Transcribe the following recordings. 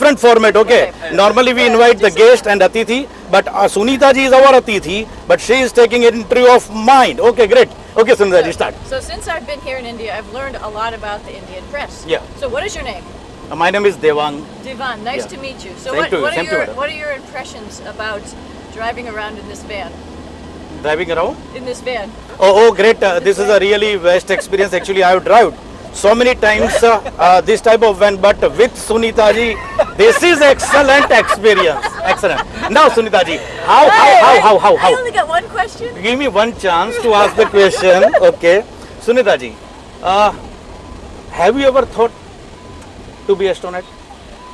different format, okay? Normally we invite the guest and Atithi, but Sunita ji is our Atithi, but she is taking an interview of mine. Okay, great. Okay, Sunita ji, start. So since I've been here in India, I've learned a lot about the Indian press. Yeah. So what is your name? My name is Devang. Divan, nice Yeah. to meet you. So Same to you, what same to you. are your impressions about driving around in this van? Driving around? In this van? Oh, great. This is a really best experience. Actually, I have driven so many times this type of van, but with Sunita ji, this is excellent experience. Excellent. Now, Sunita ji, how? I only got one question. Give me one chance to ask the question. Okay. Sunita ji, have you ever thought to be astronaut?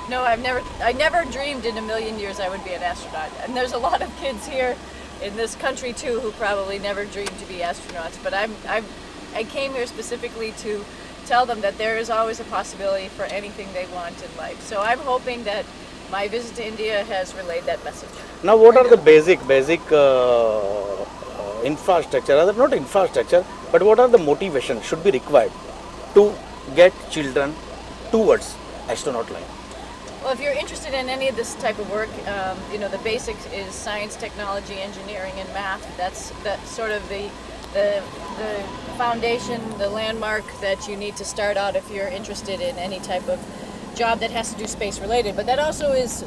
No, I never dreamed in a million years I would be an astronaut. And there's a lot of kids here in this country too who probably never dreamed to be astronauts. But I came here specifically to tell them that there is always a possibility for anything they want in life. So I'm hoping that my visit to India has relayed that message. Now, what are the basic infrastructure, rather not infrastructure, but what are the motivation should be required to get children towards astronaut line? Well, if you're interested in any of this type of work, the basics is science, technology, engineering, and math. That's sort of the foundation, the landmark that you need to start out if you're interested in any type of job that has to do space related. But that also is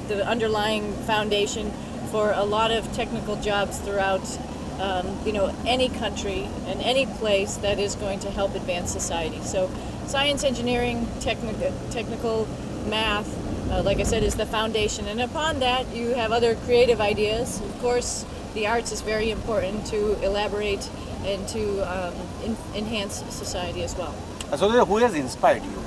the underlying foundation for a lot of technical jobs throughout any country and any place that is going to help advance society. So science, engineering, technical, math, like I said, is the foundation. And upon that, you have other creative ideas. Of course, the arts is very important to elaborate and to enhance society as well. So, who has inspired you?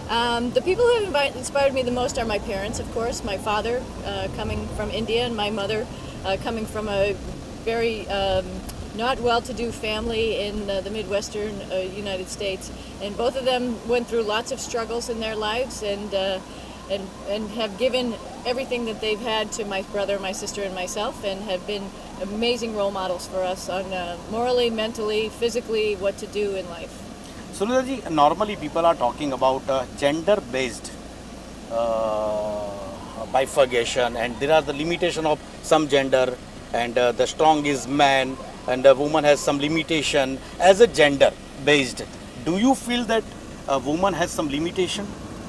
The people who have inspired me the most are my parents, of course. My father, coming from India, and my mother, coming from a very not well-to-do family in the Midwestern United States. And both of them went through lots of struggles in their lives and have given everything that they've had to my brother, my sister, and myself, and have been amazing role models for us on morally, mentally, physically, what to do in life. Sunita ji, normally people are talking about gender-based bifurcation, and there are the limitation of some gender, and the strong is man, and a woman has some limitation as a gender-based. Do you feel that a woman has some limitation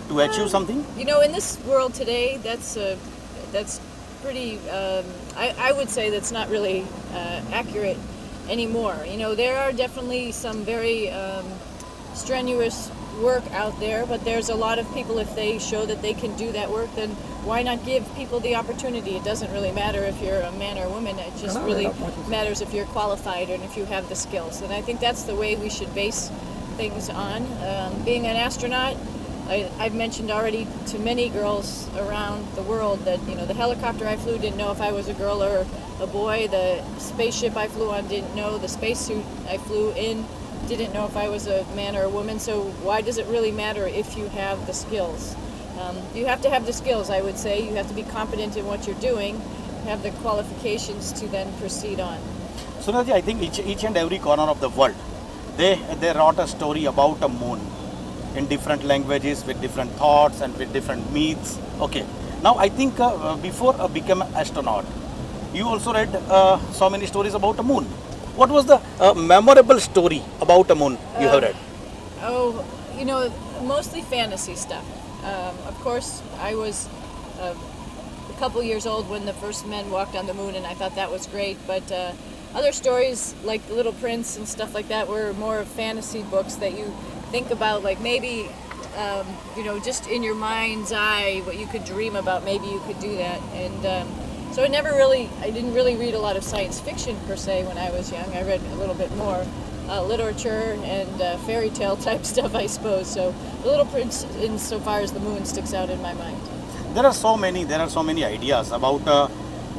to achieve something? In this world today, that's pretty. I would say that's not really accurate anymore. There are definitely some very strenuous work out there, but there's a lot of people, if they show that they can do that work, then why not give people the opportunity? It doesn't really matter if you're a man or a woman, it just really matters if you're qualified and if you have the skills. And I think that's the way we should base things on. Being an astronaut, I've mentioned already to many girls around the world that the helicopter I flew didn't know if I was a girl or a boy, the spaceship I flew on didn't know, the spacesuit I flew in didn't know if I was a man or a woman. So why does it really matter if you have the skills? You have to have the skills, I would say. You have to be competent in what you're doing, have the qualifications to then proceed on. Sunita ji, I think each and every corner of the world, they wrote a story about a moon in different languages, with different thoughts and with different myths. Okay. Now I think before become an astronaut, you also read so many stories about a moon. What was the memorable story about a moon you have read? Mostly fantasy stuff. Of course, I was a couple years old when the first men walked on the moon, and I thought that was great. But other stories like The Little Prince and stuff like that were more of fantasy books that you think about, like maybe, just in your mind's eye, what you could dream about, maybe you could do that. And so I didn't really read a lot of science fiction per se when I was young. I read a little bit more literature and fairy tale type stuff, I suppose. So The Little Prince, insofar as the moon, sticks out in my mind. There are so many ideas about,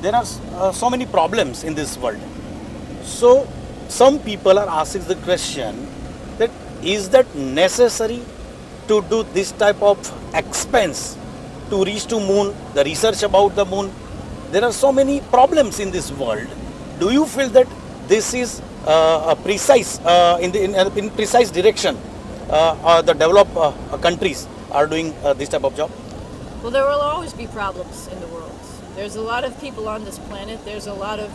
there are so many problems in this world. So some people are asking the question that is that necessary to do this type of expense to reach to moon, the research about the moon? There are so many problems in this world. Do you feel that this is a precise in precise direction the developed countries are doing this type of job? Well, there will always be problems in the world. There's a lot of people on this planet. There's a lot of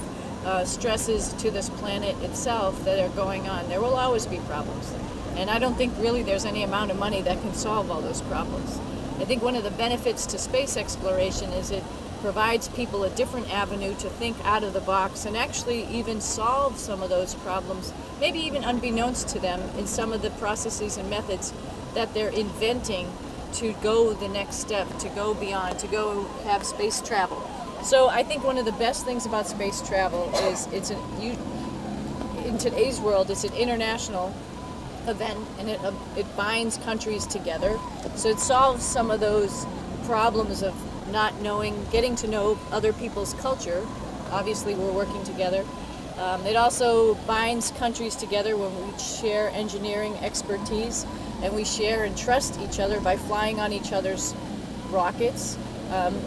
stresses to this planet itself that are going on. There will always be problems. And I don't think really there's any amount of money that can solve all those problems. I think one of the benefits to space exploration is it provides people a different avenue to think out of the box and actually even solve some of those problems, maybe even unbeknownst to them in some of the processes and methods that they're inventing to go the next step, to go beyond, to go have space travel. So I think one of the best things about space travel is in today's world, it's an international event, and it binds countries together. So it solves some of those problems of not knowing, getting to know other people's culture. Obviously, we're working together. It also binds countries together when we share engineering expertise and we share and trust each other by flying on each other's rockets.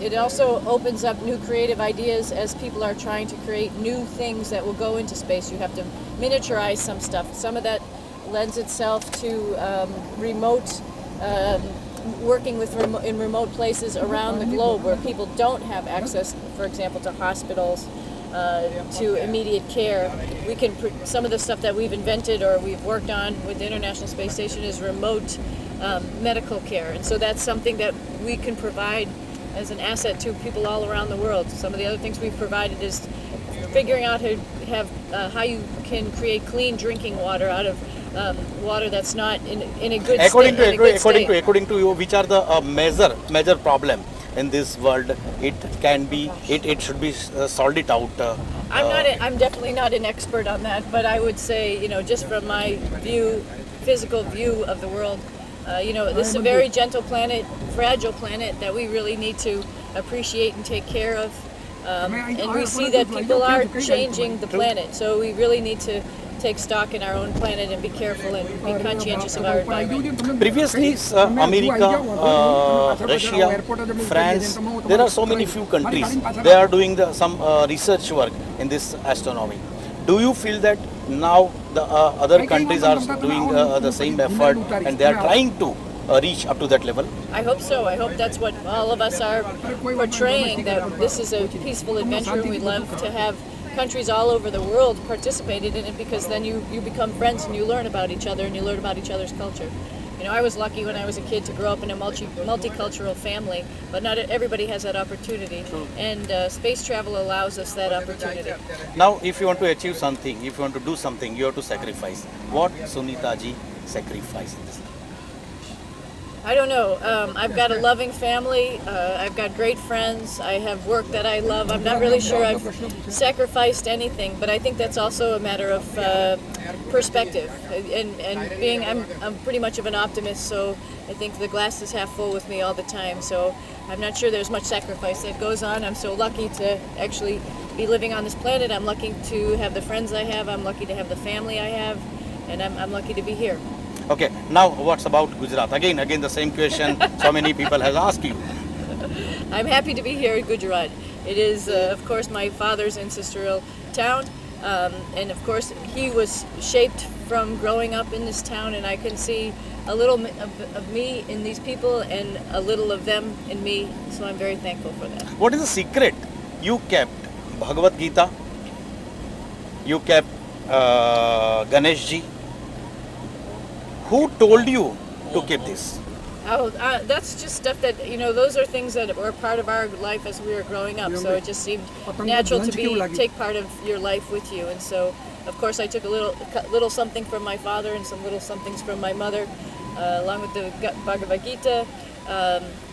It also opens up new creative ideas as people are trying to create new things that will go into space. You have to miniaturize some stuff. Some of that lends itself to remote working in remote places around the globe where people don't have access, for example, to hospitals, to immediate care. Some of the stuff that we've invented or we've worked on with the International Space Station is remote medical care, and so that's something that we can provide as an asset to people all around the world. Some of the other things we've provided is figuring out how you can create clean drinking water out of water that's not in a good state. According to you, which are the major problem in this world? It should be solved it out. I'm definitely not an expert on that, but I would say, just from my physical view of the world, this is a very gentle planet, fragile planet that we really need to appreciate and take care of. And we see that people are changing the planet, so we really need to take stock in our own planet and be careful and be conscientious of our environment. Previously, America, Russia, France, there are so many few countries. They are doing some research work in this astronomy. Do you feel that now the other countries are doing the same effort and they are trying to reach up to that level? I hope so. I hope that's what all of us are portraying, that this is a peaceful adventure. We'd love to have countries all over the world participated in it, because then you become friends and you learn about each other and you learn about each other's culture. I was lucky when I was a kid to grow up in a multicultural family, but not everybody has that opportunity. And space travel allows us that opportunity. Now, if you want to achieve something, if you want to do something, you have to sacrifice. What Sunita ji sacrificed in this? I don't know. I've got a loving family. I've got great friends. I have work that I love. I'm not really sure I've sacrificed anything, but I think that's also a matter of perspective. I'm pretty much of an optimist, so I think the glass is half full with me all the time. So I'm not sure there's much sacrifice that goes on. I'm so lucky to actually be living on this planet. I'm lucky to have the friends I have. I'm lucky to have the family I have, and I'm lucky to be here. Okay, now what's about Gujarat? Again the same question so many people have asked you. I'm happy to be here in Gujarat. It is, of course, my father's ancestral town, and of course he was shaped from growing up in this town, and I can see a little of me in these people and a little of them in me, so I'm very thankful for that. What is the secret you kept? Bhagavad Gita, you kept Ganesh ji. Who told you to keep this? Oh, that's just stuff that, those are things that were part of our life as we were growing up. So it just seemed natural to take part of your life with you. And so, of course, I took a little something from my father and some little somethings from my mother, along with the Bhagavad Gita,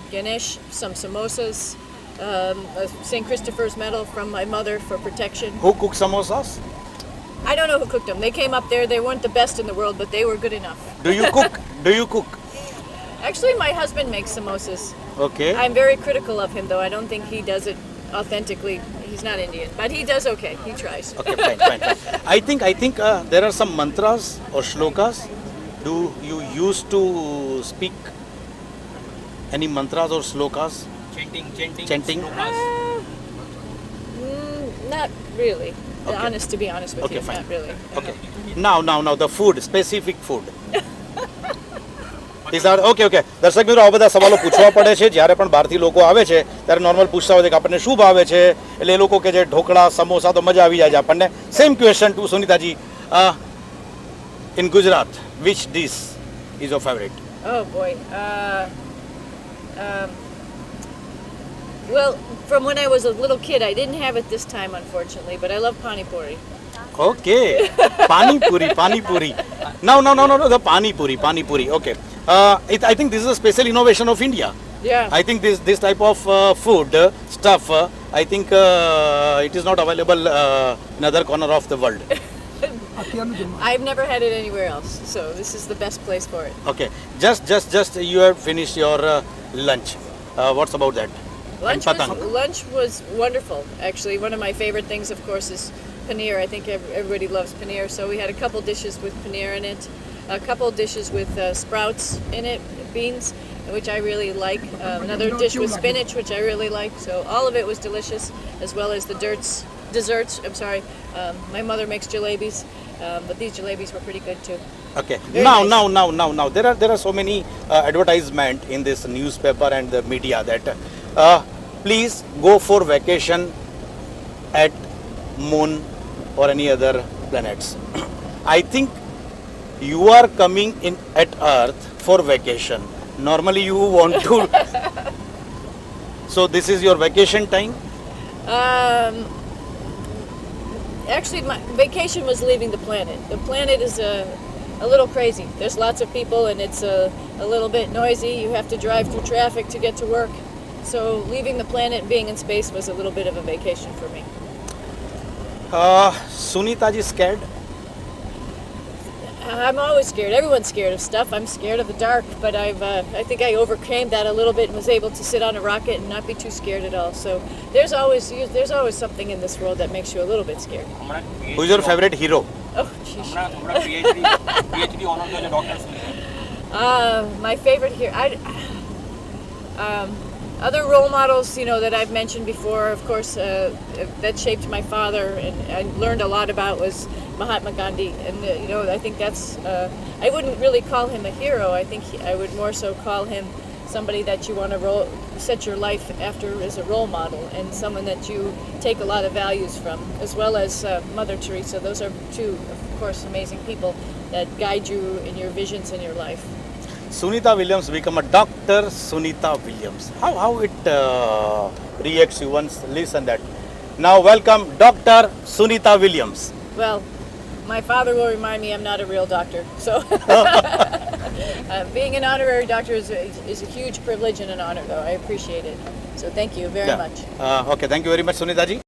Ganesh, some samosas, a St. Christopher's medal from my mother for protection. Who cooked samosas? I don't know who cooked them. They came up there. They weren't the best in the world, but they were good enough. Do you cook? Actually, my husband makes samosas. Okay. I'm very critical of him, though. I don't think he does it authentically. He's not Indian, but he does okay. He tries. Okay, fine. I think there are some mantras or shlokas. Do you used to speak any mantras or shlokas? Chanting. Not really. Okay. To be honest with you, Fine. not really. Okay. Now the food, specific food. Okay okay દર્શક મિત્રો, આ બધા સવાલો પૂછવા પડે છે જ્યારે પણ બહારથી લોકો આવે છે ત્યારે નોર્મલ પૂછતા હોય છે કે આપણને શું ભાવે છે, એટલે એ લોકો કે છે ઢોકળા સમોસા, તો મજા આવી જાય છે આપણને. Same question to Sunitaji. In Gujarat, which dish is your favourite? Oh boy. Well, from when I was a little kid, I didn't have it this time, unfortunately, but I love pani puri. Okay, pani puri. No, the pani puri. Okay. I think this is a special innovation of India. Yeah. I think this type of food stuff, I think it is not available in other corner of the world. I've never had it anywhere else, so this is the best place for it. Okay, just you have finished your lunch. What's about that? Lunch was wonderful. Actually, one of my favorite things, of course, is paneer. I think everybody loves paneer, so we had a couple dishes with paneer in it, a couple dishes with sprouts in it, beans, which I really like. Another dish with spinach, which I really like. So all of it was delicious, as well as the desserts. I'm sorry, my mother makes jalebis, but these jalebis were pretty good too. Okay. Very Now, nice. there are so many advertisement in this newspaper and the media that please go for vacation at moon or any other planets. I think you are coming in at Earth for vacation. Normally you want to. So this is your vacation time? Actually, my vacation was leaving the planet. The planet is a little crazy. There's lots of people and it's a little bit noisy. You have to drive through traffic to get to work. So leaving the planet and being in space was a little bit of a vacation for me. Sunita ji scared? I'm always scared. Everyone's scared of stuff. I'm scared of the dark, but I think I overcame that a little bit and was able to sit on a rocket and not be too scared at all. So there's always something in this world that makes you a little bit scared. Who's your favorite hero? Oh, jeez. My favorite here. Other role models, that I've mentioned before, of course, that shaped my father and I learned a lot about was Mahatma Gandhi. And, I think that's, I wouldn't really call him a hero. I think I would more so call him somebody that you want to set your life after as a role model and someone that you take a lot of values from, as well as Mother Teresa. Those are two, of course, amazing people that guide you in your visions in your life. Sunita Williams become a Dr. Sunita Williams. How it reacts you once listen that. Now welcome Dr. Sunita Williams. Well, my father will remind me I'm not a real doctor. So being an honorary doctor is a huge privilege and an honor, though. I appreciate it. So thank you very much. Okay, thank you very much, Sunita ji.